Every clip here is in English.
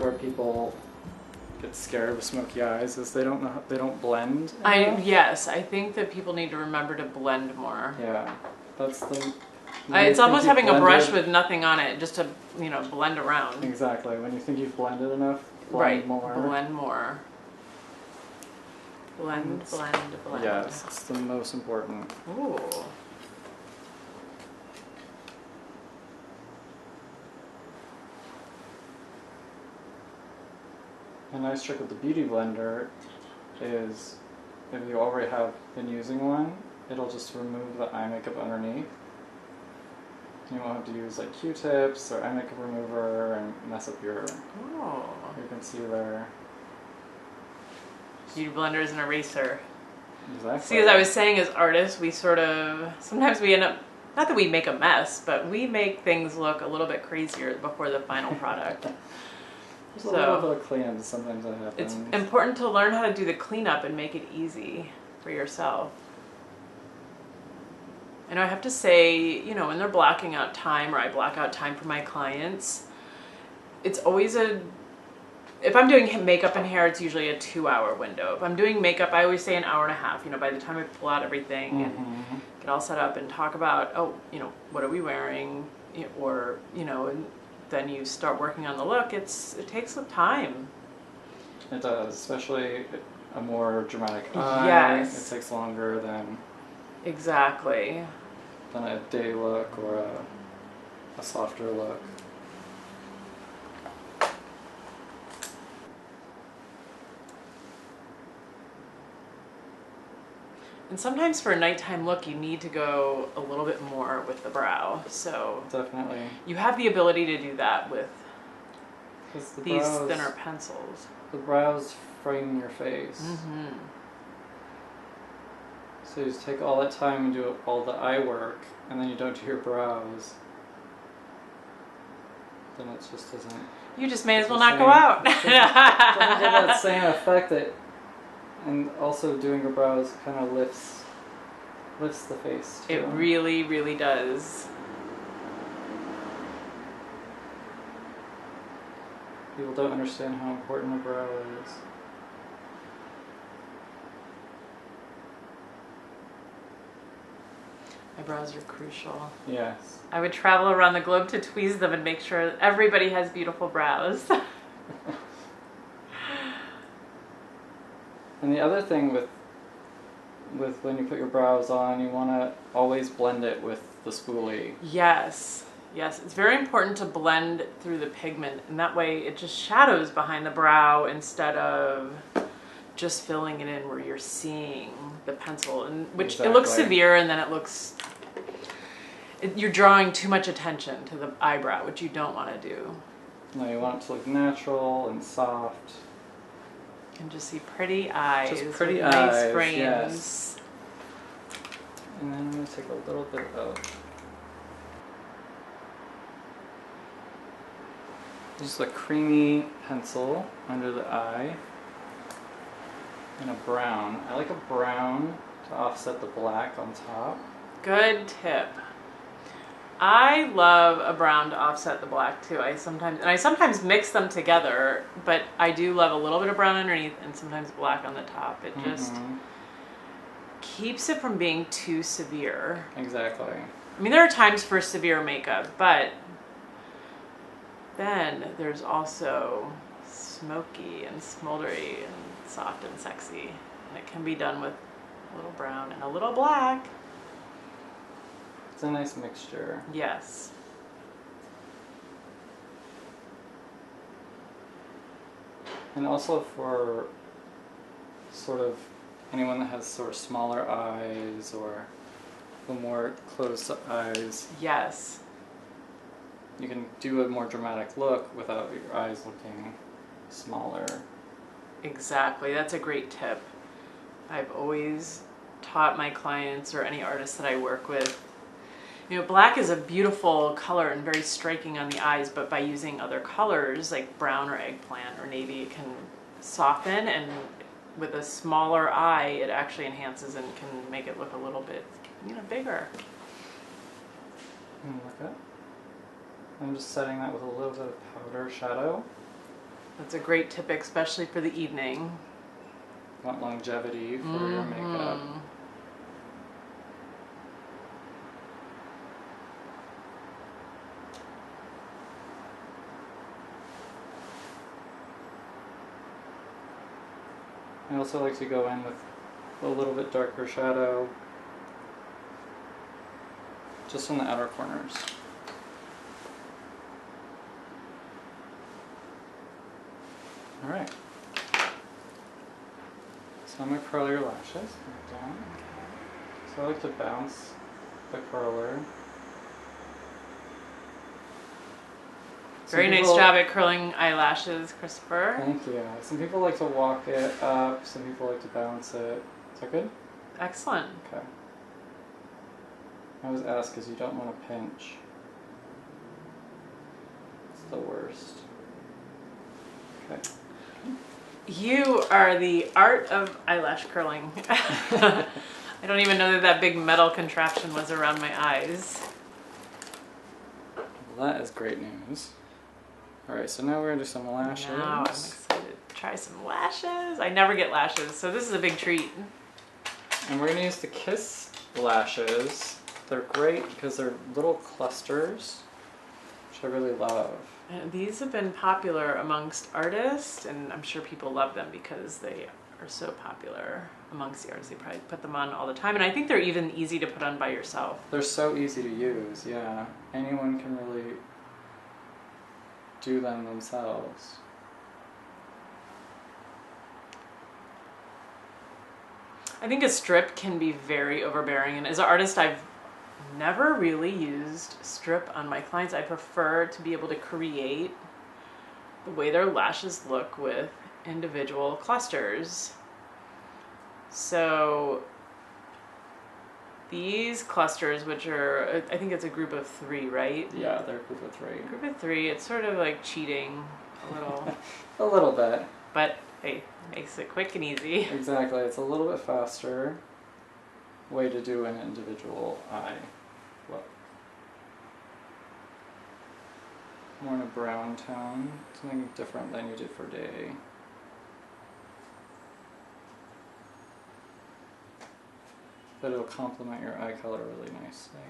where people get scared with smoky eyes is they don't blend. Yes, I think that people need to remember to blend more. Yeah, that's the. It's almost having a brush with nothing on it, just to blend around. Exactly. When you think you've blended enough, blend more. Blend more. Blend. Yes, it's the most important. Ooh. A nice trick with the Beauty Blender is if you already have been using one, it'll just remove the eye makeup underneath. You won't have to use like Q-tips or eye makeup remover and mess up your concealer. Beauty Blender is an eraser. Exactly. See, as I was saying, as artists, we sometimes we end up, not that we make a mess, but we make things look a little bit crazier before the final product. There's a little bit of cleanup sometimes that happens. It's important to learn how to do the cleanup and make it easy for yourself. And I have to say, when they're blocking out time, or I block out time for my clients, it's always if I'm doing makeup and hair, it's usually a 2-hour window. If I'm doing makeup, I always say an hour and a half, by the time I pull out everything and get all set up and talk about, what are we wearing, or, and then you start working on the look. It takes some time. It does, especially a more dramatic eye. Yes. It takes longer than... Exactly. Than a day look or a softer look. And sometimes for a nighttime look, you need to go a little bit more with the brow. So definitely, you have the ability to do that with these thinner pencils. The brows frame your face. Mm-hmm. So you just take all that time and do all the eye work, and then you don't do your brows. Then it just doesn't... You just may as well not go out. Doesn't get that same effect and also doing your brows kind of lifts the face too. It really, really does. People don't understand how important a brow is. Eyebrows are crucial. Yes. I would travel around the globe to tweeze them and make sure everybody has beautiful brows. And the other thing with when you put your brows on, you want to always blend it with the spoolie. Yes. Yes, it's very important to blend through the pigment, and that way it just shadows behind the brow instead of just filling it in where you're seeing the pencil, and which It looks severe, and then it looks... you're drawing too much attention to the eyebrow, which you don't want to do. No, you want it to look natural and soft. You can just see pretty eyes. Just pretty with eyes, nice frames. yes. And then I'm going to take a little bit of... just a creamy pencil under the eye. And a brown. I like a brown to offset the black on top. Good tip. I love a brown to offset the black too. I sometimes mix them together, but I do love a little bit of brown underneath and sometimes black on the top. It just keeps it from being too severe. Exactly. I mean, there are times for severe makeup, but then there's also smoky and smoldery and soft and sexy. And it can be done with a little brown and a little black. It's a nice mixture. Yes. And also for sort of anyone that has sort of smaller eyes or the more closed eyes. Yes. You can do a more dramatic look without your eyes looking smaller. Exactly. That's a great tip. I've always taught my clients or any artists that I work with, black is a beautiful color and very striking on the eyes, but by using other colors like brown or eggplant or navy, it can soften, and with a smaller eye, it actually enhances and can make it look a little bit, bigger. I'm just setting that with a little bit of powder shadow. That's a great tip, especially for the evening. Want longevity for your makeup. I also like to go in with a little bit darker shadow just on the outer corners. Alright. So I'm going to curl your lashes right down. So I like to bounce the curler. Very nice job at curling eyelashes, Christopher. Thank you. Some people like to walk it up, some people like to bounce it. Is that good? Excellent. Okay. I always ask because you don't want to pinch. It's the worst. Okay. You are the art of eyelash curling. I don't even know that that big metal contraption was around my eyes. Well, that is great news. Alright, so now we're going to do some lashes. Now I'm excited to try some lashes. I never get lashes, so this is a big treat. And we're going to use the Kiss lashes. They're great because they're little clusters, which I really love. And these have been popular amongst artists, and I'm sure people love them because they are so popular amongst the artists. They probably put them on all the time, and I think they're even easy to put on by yourself. They're so easy to use, yeah. Anyone can really do them themselves. I think a strip can be very overbearing, and as an artist I've never really used strip on my clients. I prefer to be able to create the way their lashes look with individual clusters. So these clusters, which are, I think it's a group of 3, right? Yeah, they're a group of 3. Group of 3, it's sort of like cheating a little. A little bit. But hey, makes it quick and easy. Exactly, it's a little bit faster way to do an individual eye look. More in a brown tone, something different than you did for day. But it'll complement your eye color really nicely.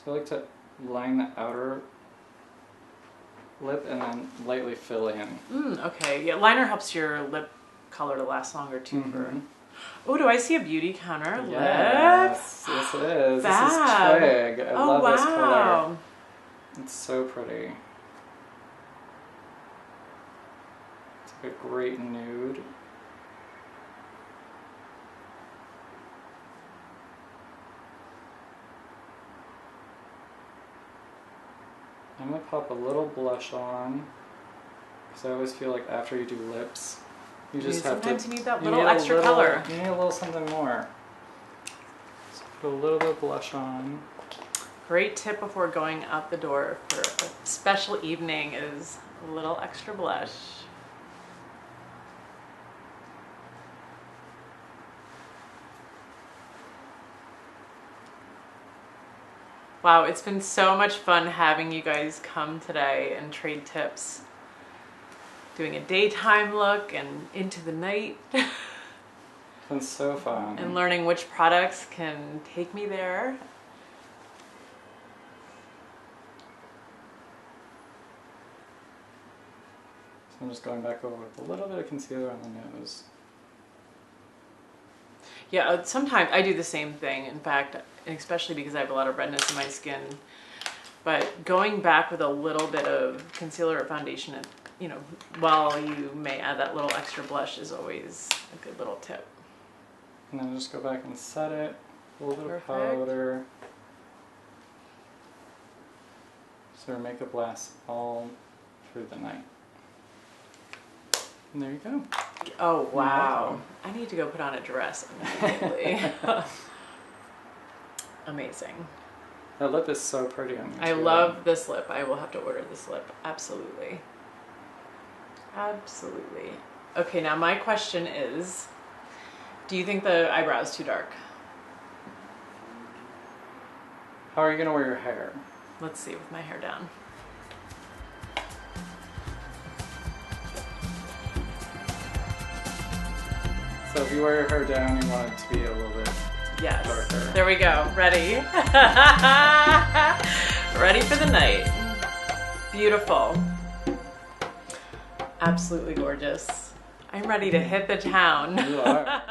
So I like to line the outer lip and then lightly fill in. Okay, yeah, liner helps your lip color to last longer too. Oh, do I see a Beautycounter lip? Yes, yes it is. Fab. This is Twig. I love this color. Wow. It's so pretty. It's like a great nude. I'm going to pop a little blush on, because I always feel like after you do lips, you just have to... Sometimes you need that little extra color. You need a little something more. So put a little bit of blush on. Great tip before going out the door for a special evening is a little extra blush. Wow, it's been so much fun having you guys come today and trade tips. Doing a daytime look and into the night. It's been so fun. And learning which products can take me there. So I'm just going back over with a little bit of concealer on the nose. Yeah, sometimes I do the same thing. In fact, especially because I have a lot of redness in my skin. But going back with a little bit of concealer or foundation, you know, while you may add that little extra blush is always a good little tip. And then just go back and set it. A little bit of Perfect. powder. So your makeup lasts all through the night. And there you go. Oh, wow. I need to go put on a dress immediately. Amazing. That lip is so pretty on you. I love this lip. I will have to order this lip. Absolutely. Absolutely. Okay, now my question is, Do you think the eyebrow is too dark? How are you gonna wear your hair? Let's see with my hair down. So if you wear your hair down, you want it to be a little bit Yes. darker. There we go. Ready? Ready for the night. Beautiful. Absolutely gorgeous. I'm ready to hit the town. You are.